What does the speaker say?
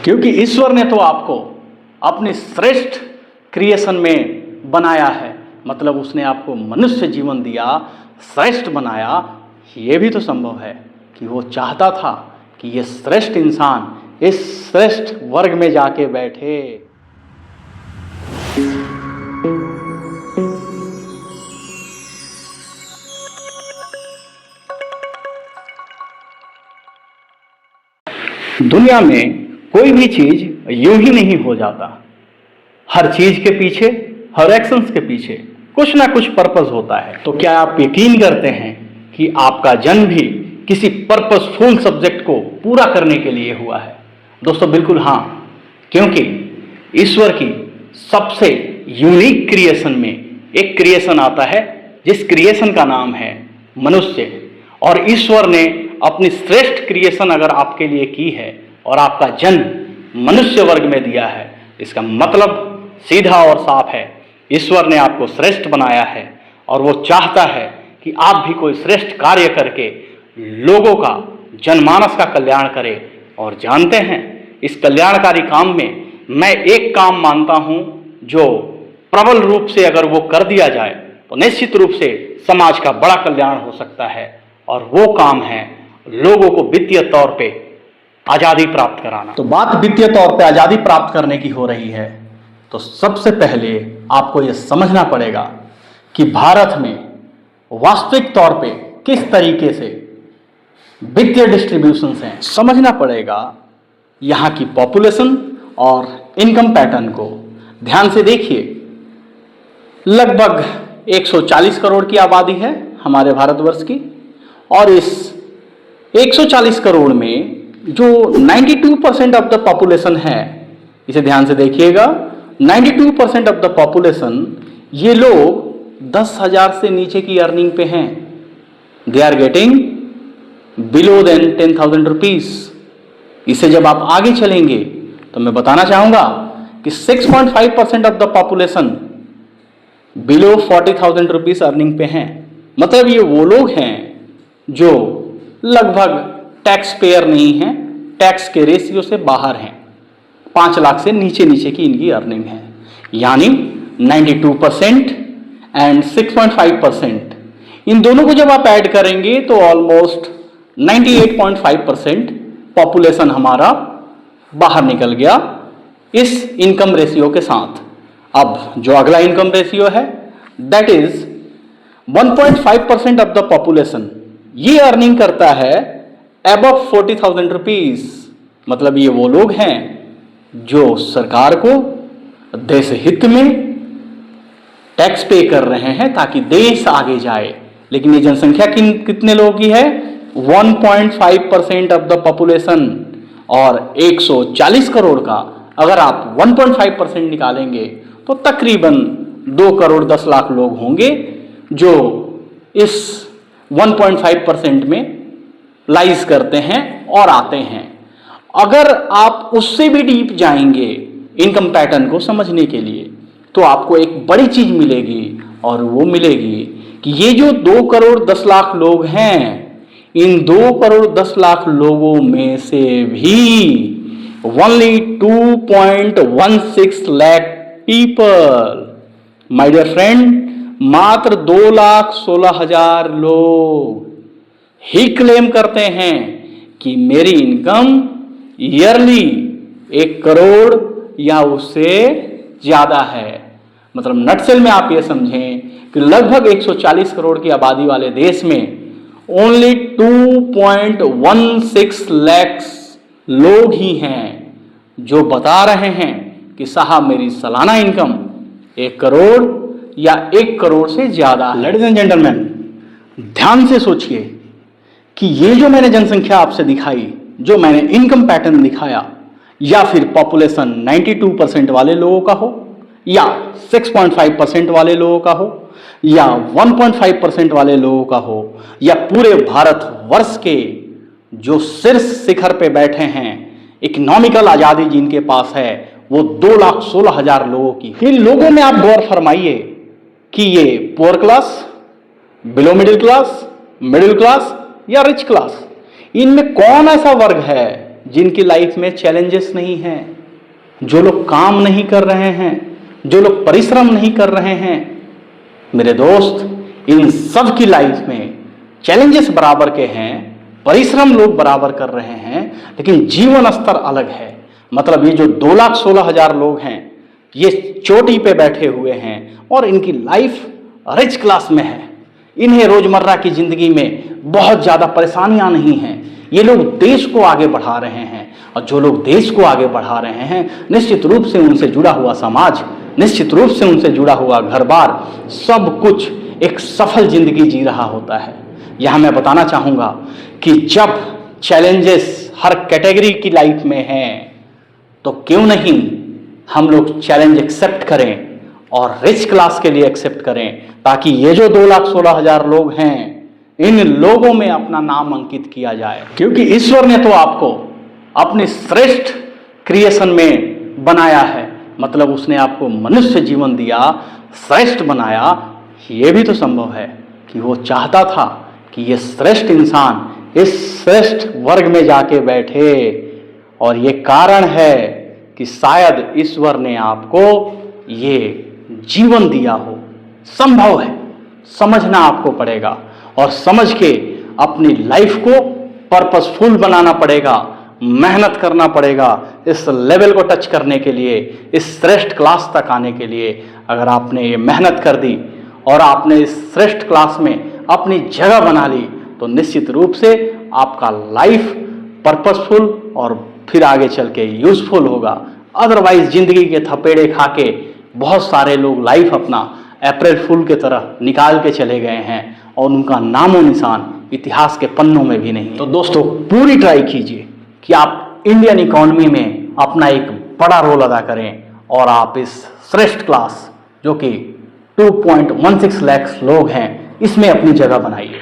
क्योंकि ईश्वर ने तो आपको अपनी श्रेष्ठ क्रिएशन में बनाया है, मतलब उसने आपको मनुष्य जीवन दिया, श्रेष्ठ बनाया। ये भी तो संभव है कि वो चाहता था कि ये श्रेष्ठ इंसान इस श्रेष्ठ वर्ग में जाके बैठे। दुनिया में कोई भी चीज यूं ही नहीं हो जाता। हर चीज के पीछे, हर एक्शंस के पीछे कुछ ना कुछ पर्पस होता है। तो क्या आप यकीन करते हैं कि आपका जन्म भी किसी पर्पसफुल सब्जेक्ट को पूरा करने के लिए हुआ है? दोस्तों बिल्कुल हाँ, क्योंकि ईश्वर की सबसे यूनिक क्रिएशन में एक क्रिएशन आता है जिस क्रिएशन का नाम है मनुष्य। और ईश्वर ने अपनी श्रेष्ठ क्रिएशन अगर आपके लिए की है और आपका जन्म मनुष्य वर्ग में दिया है, इसका मतलब सीधा और साफ है, ईश्वर ने आपको श्रेष्ठ बनाया है और वो चाहता है कि आप भी कोई श्रेष्ठ कार्य करके लोगों का, जनमानस का कल्याण करें। और जानते हैं, इस कल्याणकारी काम में मैं एक काम मानता हूं जो प्रबल रूप से अगर वो कर दिया जाए तो निश्चित रूप से समाज का बड़ा कल्याण हो सकता है, और वो काम है लोगों को वित्तीय तौर पे आजादी प्राप्त कराना। तो बात वित्तीय तौर पे आजादी प्राप्त करने की हो रही है, तो सबसे पहले आपको यह समझना पड़ेगा कि भारत में वास्तविक तौर पे किस तरीके से वित्तीय डिस्ट्रीब्यूशन हैं। समझना पड़ेगा यहाँ की पॉपुलेशन और इनकम पैटर्न को। ध्यान से देखिए, लगभग 140 करोड़ की आबादी है हमारे भारतवर्ष की, और इस 140 करोड़ में जो 92% ऑफ द पॉपुलेशन है, इसे ध्यान से देखिएगा, 92% ऑफ द पॉपुलेशन, ये लोग 10,000 से नीचे की अर्निंग पे हैं। They are getting below than 10,000 rupees. इसे जब आप आगे चलेंगे तो मैं बताना चाहूंगा कि 6.5% of the population below 40,000 rupees earning पे हैं। मतलब ये वो लोग हैं जो लगभग टैक्स पेयर नहीं हैं, टैक्स के रेशियो से बाहर हैं। 5 लाख से नीचे नीचे की इनकी अर्निंग है, यानी 92% एंड 6.5%। इन दोनों को जब आप ऐड करेंगे तो ऑलमोस्ट 98.5% पॉपुलेशन हमारा बाहर निकल गया इस इनकम रेशियो के साथ। अब जो अगला इनकम रेशियो है, that is 1.5% of the population, ये अर्निंग करता है अबव 40,000 रुपीज। मतलब ये वो लोग हैं जो सरकार को देश हित में टैक्स पे कर रहे हैं ताकि देश आगे जाए। लेकिन ये जनसंख्या कितने लोगों की है? 1.5% ऑफ द पॉपुलेशन। और 140 करोड़ का अगर आप 1.5% निकालेंगे तो तकरीबन 2 करोड़ 10 लाख लोग होंगे जो इस 1.5% में लाइज करते हैं और आते हैं। अगर आप उससे भी डीप जाएंगे इनकम पैटर्न को समझने के लिए, तो आपको एक बड़ी चीज मिलेगी, और वो मिलेगी कि ये जो 2 करोड़ 10 लाख लोग हैं, इन 2 करोड़ 10 लाख लोगों में से भी only 2.16 lakh people, my dear friend, मात्र 2,16,000 लोग ही क्लेम करते हैं कि मेरी इनकम ईयरली 1 करोड़ या उससे ज्यादा है। मतलब नटसेल में आप ये समझें कि लगभग 140 करोड़ की आबादी वाले देश में ओनली 2.16 लाख लोग ही हैं जो बता रहे हैं कि साहब मेरी सालाना इनकम 1 करोड़ या 1 करोड़ से ज्यादा। लेडीज एंड जेंटलमैन, ध्यान से सोचिए कि ये जो मैंने जनसंख्या आपसे दिखाई, जो मैंने इनकम पैटर्न दिखाया, या फिर पॉपुलेशन 92% वाले लोगों का हो, या 6.5% वाले लोगों का हो, या 1.5% वाले लोगों का हो, या पूरे भारत वर्ष के जो शीर्ष शिखर पे बैठे हैं, इकोनॉमिकल आजादी जिनके पास है, वो 2,16,000 लोगों की। इन लोगों में आप गौर फरमाइए कि ये poor class, below middle class या रिच क्लास, इनमें कौन ऐसा वर्ग है जिनकी लाइफ में चैलेंजेस नहीं हैं, जो लोग काम नहीं कर रहे हैं, जो लोग परिश्रम नहीं कर रहे हैं, मेरे दोस्त, इन सब की लाइफ में चैलेंजेस बराबर के हैं, परिश्रम लोग बराबर कर रहे हैं, लेकिन जीवन स्तर अलग है। मतलब ये जो 2,16,000 लोग हैं, ये चोटी पे बैठे हुए हैं और इनकी लाइफ रिच क्लास में है। इन्हें रोजमर्रा की जिंदगी में बहुत ज्यादा परेशानियां नहीं हैं। ये लोग देश को आगे बढ़ा रहे हैं, और जो लोग देश को आगे बढ़ा रहे हैं, निश्चित रूप से उनसे जुड़ा हुआ समाज, निश्चित रूप से उनसे जुड़ा हुआ घर बार, सब कुछ एक सफल जिंदगी जी रहा होता है। यहां मैं बताना चाहूंगा कि जब चैलेंजेस हर कैटेगरी की लाइफ में हैं, तो क्यों नहीं हम लोग चैलेंज एक्सेप्ट करें और रिच क्लास के लिए एक्सेप्ट करें, ताकि ये जो 2,16,000 लोग हैं, इन लोगों में अपना नाम अंकित किया जाए। क्योंकि ईश्वर ने तो आपको अपने श्रेष्ठ क्रिएशन में बनाया है, मतलब उसने आपको मनुष्य जीवन दिया, श्रेष्ठ बनाया। ये भी तो संभव है कि वो चाहता था कि ये श्रेष्ठ इंसान इस श्रेष्ठ वर्ग में जाके बैठे, और ये कारण है कि शायद ईश्वर ने आपको ये जीवन दिया हो। संभव है, समझना आपको पड़ेगा, और समझ के अपनी लाइफ को पर्पसफुल बनाना पड़ेगा, मेहनत करना पड़ेगा इस लेवल को टच करने के लिए, इस श्रेष्ठ क्लास तक आने के लिए। अगर आपने ये मेहनत कर दी और आपने इस श्रेष्ठ क्लास में अपनी जगह बना ली, तो निश्चित रूप से आपका लाइफ पर्पसफुल और फिर आगे चल के यूजफुल होगा। अदरवाइज जिंदगी के थपेड़े खा के बहुत सारे लोग लाइफ अपना अप्रैल फूल के तरह निकाल के चले गए हैं, और उनका नामो निशान इतिहास के पन्नों में भी नहीं। तो दोस्तों, पूरी ट्राई कीजिए कि आप इंडियन इकोनॉमी में अपना एक बड़ा रोल अदा करें, और आप इस श्रेष्ठ क्लास जो कि 2.16 लाख लोग हैं, इसमें अपनी जगह बनाइए।